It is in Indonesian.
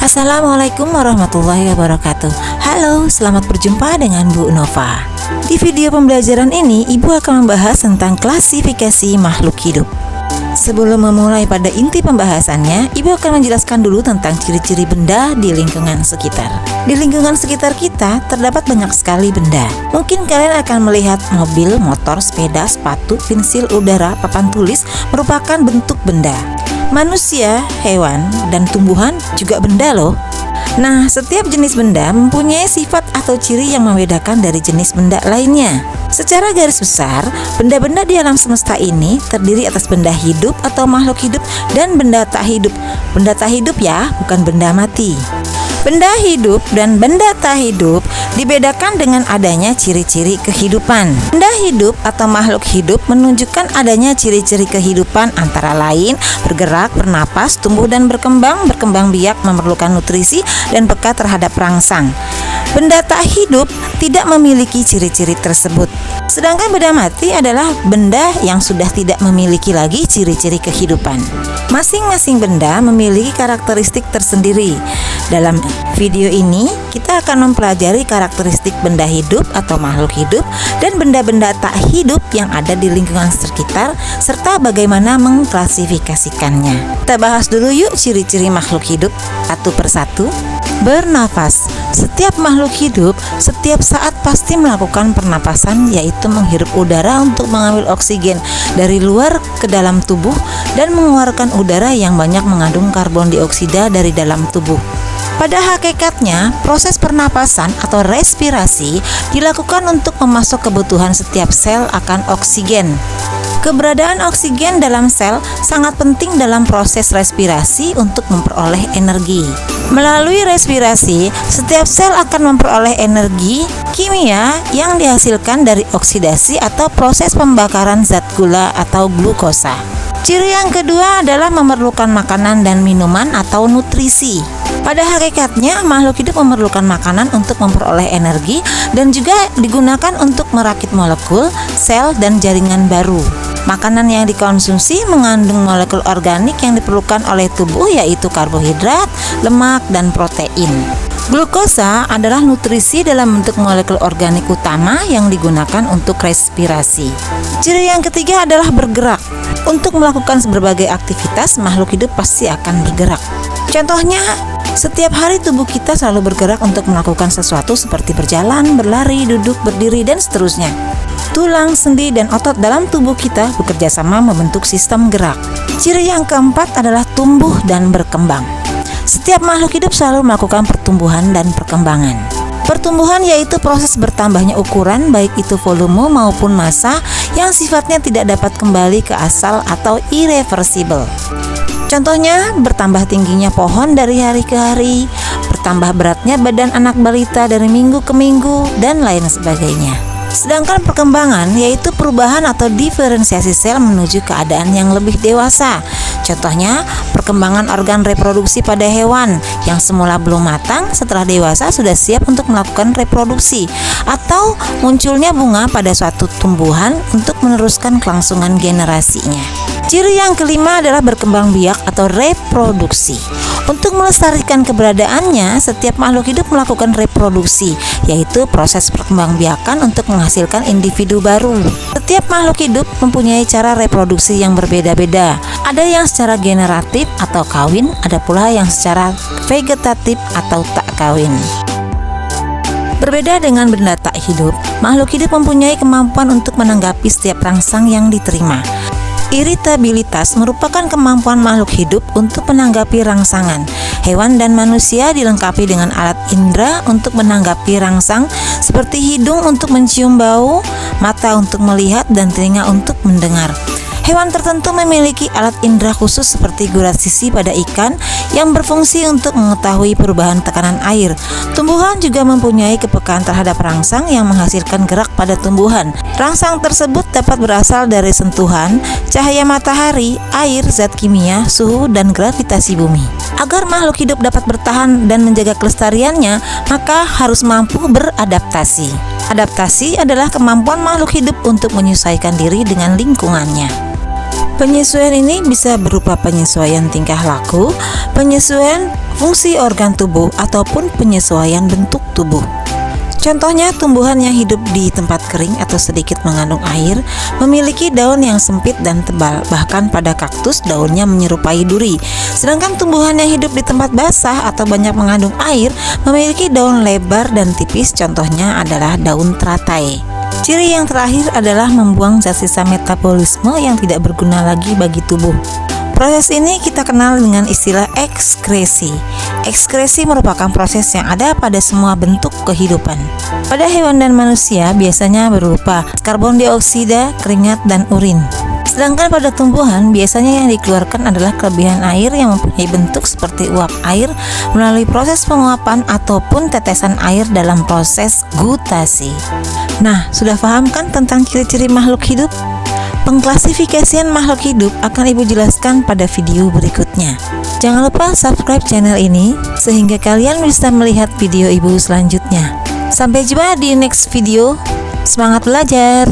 Assalamualaikum warahmatullahi wabarakatuh. Halo, selamat berjumpa dengan Bu Nova. Di video pembelajaran ini, Ibu akan membahas tentang klasifikasi makhluk hidup. Sebelum memulai pada inti pembahasannya, Ibu akan menjelaskan dulu tentang ciri-ciri benda di lingkungan sekitar. Di lingkungan sekitar kita terdapat banyak sekali benda. Mungkin kalian akan melihat mobil, motor, sepeda, sepatu, pensil udara, papan tulis merupakan bentuk benda. Manusia, hewan, dan tumbuhan juga benda loh. Nah, setiap jenis benda mempunyai sifat atau ciri yang membedakan dari jenis benda lainnya. Secara garis besar, benda-benda di alam semesta ini terdiri atas benda hidup atau makhluk hidup dan benda tak hidup. Benda tak hidup ya, bukan benda mati. Benda hidup dan benda tak hidup dibedakan dengan adanya ciri-ciri kehidupan. Benda hidup atau makhluk hidup menunjukkan adanya ciri-ciri kehidupan antara lain bergerak, bernapas, tumbuh dan berkembang biak, memerlukan nutrisi dan peka terhadap rangsang. Benda tak hidup tidak memiliki ciri-ciri tersebut. Sedangkan benda mati adalah benda yang sudah tidak memiliki lagi ciri-ciri kehidupan. Masing-masing benda memiliki karakteristik tersendiri. Dalam video ini, kita akan mempelajari karakteristik benda hidup atau makhluk hidup dan benda-benda tak hidup yang ada di lingkungan sekitar, serta bagaimana mengklasifikasikannya. Kita bahas dulu yuk ciri-ciri makhluk hidup satu persatu. Bernafas. Setiap makhluk hidup setiap saat pasti melakukan pernapasan, yaitu menghirup udara untuk mengambil oksigen dari luar ke dalam tubuh dan mengeluarkan udara yang banyak mengandung karbon dioksida dari dalam tubuh. Pada hakikatnya, proses pernapasan atau respirasi dilakukan untuk memasok kebutuhan setiap sel akan oksigen. Keberadaan oksigen dalam sel sangat penting dalam proses respirasi untuk memperoleh energi. Melalui respirasi, setiap sel akan memperoleh energi kimia yang dihasilkan dari oksidasi atau proses pembakaran zat gula atau glukosa. Ciri yang kedua adalah memerlukan makanan dan minuman atau nutrisi. Pada hakikatnya, makhluk hidup memerlukan makanan untuk memperoleh energi dan juga digunakan untuk merakit molekul, sel, dan jaringan baru. Makanan yang dikonsumsi mengandung molekul organik yang diperlukan oleh tubuh, yaitu karbohidrat, lemak, dan protein. Glukosa adalah nutrisi dalam bentuk molekul organik utama yang digunakan untuk respirasi. Ciri yang ketiga adalah bergerak. Untuk melakukan berbagai aktivitas, makhluk hidup pasti akan bergerak. Contohnya, setiap hari tubuh kita selalu bergerak untuk melakukan sesuatu seperti berjalan, berlari, duduk, berdiri, dan seterusnya. Tulang, sendi, dan otot dalam tubuh kita bekerja sama membentuk sistem gerak. Ciri yang keempat adalah tumbuh dan berkembang. Setiap makhluk hidup selalu melakukan pertumbuhan dan perkembangan. Pertumbuhan yaitu proses bertambahnya ukuran, baik itu volume maupun massa, yang sifatnya tidak dapat kembali ke asal atau irreversible. Contohnya, bertambah tingginya pohon dari hari ke hari, bertambah beratnya badan anak balita dari minggu ke minggu, dan lain sebagainya. Sedangkan perkembangan yaitu perubahan atau diferensiasi sel menuju keadaan yang lebih dewasa. Contohnya, perkembangan organ reproduksi pada hewan yang semula belum matang, setelah dewasa sudah siap untuk melakukan reproduksi, atau munculnya bunga pada suatu tumbuhan untuk meneruskan kelangsungan generasinya. Ciri yang kelima adalah berkembang biak atau reproduksi. Untuk melestarikan keberadaannya, setiap makhluk hidup melakukan reproduksi, yaitu proses perkembangbiakan untuk menghasilkan individu baru. Setiap makhluk hidup mempunyai cara reproduksi yang berbeda-beda. Ada yang secara generatif atau kawin, ada pula yang secara vegetatif atau tak kawin. Berbeda dengan benda tak hidup, makhluk hidup mempunyai kemampuan untuk menanggapi setiap rangsang yang diterima. Iritabilitas merupakan kemampuan makhluk hidup untuk menanggapi rangsangan. Hewan dan manusia dilengkapi dengan alat indera untuk menanggapi rangsang, seperti hidung untuk mencium bau, mata untuk melihat, dan telinga untuk mendengar. Hewan tertentu memiliki alat indera khusus seperti gurat sisi pada ikan yang berfungsi untuk mengetahui perubahan tekanan air. Tumbuhan juga mempunyai kepekaan terhadap rangsang yang menghasilkan gerak pada tumbuhan. Rangsang tersebut dapat berasal dari sentuhan, cahaya matahari, air, zat kimia, suhu, dan gravitasi bumi. Agar makhluk hidup dapat bertahan dan menjaga kelestariannya, maka harus mampu beradaptasi. Adaptasi adalah kemampuan makhluk hidup untuk menyesuaikan diri dengan lingkungannya. Penyesuaian ini bisa berupa penyesuaian tingkah laku, penyesuaian fungsi organ tubuh ataupun penyesuaian bentuk tubuh. Contohnya, tumbuhan yang hidup di tempat kering atau sedikit mengandung air memiliki daun yang sempit dan tebal, bahkan pada kaktus daunnya menyerupai duri. Sedangkan tumbuhan yang hidup di tempat basah atau banyak mengandung air memiliki daun lebar dan tipis, contohnya adalah daun teratai. Ciri yang terakhir adalah membuang zat sisa metabolisme yang tidak berguna lagi bagi tubuh. Proses ini kita kenal dengan istilah ekskresi. Ekskresi merupakan proses yang ada pada semua bentuk kehidupan. Pada hewan dan manusia biasanya berupa karbon dioksida, keringat, dan urin. Sedangkan pada tumbuhan biasanya yang dikeluarkan adalah kelebihan air yang mempunyai bentuk seperti uap air melalui proses penguapan ataupun tetesan air dalam proses gutasi. Nah, sudah paham kan tentang ciri-ciri makhluk hidup? Pengklasifikasian makhluk hidup akan Ibu jelaskan pada video berikutnya. Jangan lupa subscribe channel ini sehingga kalian bisa melihat video Ibu selanjutnya. Sampai jumpa di next video. Semangat belajar!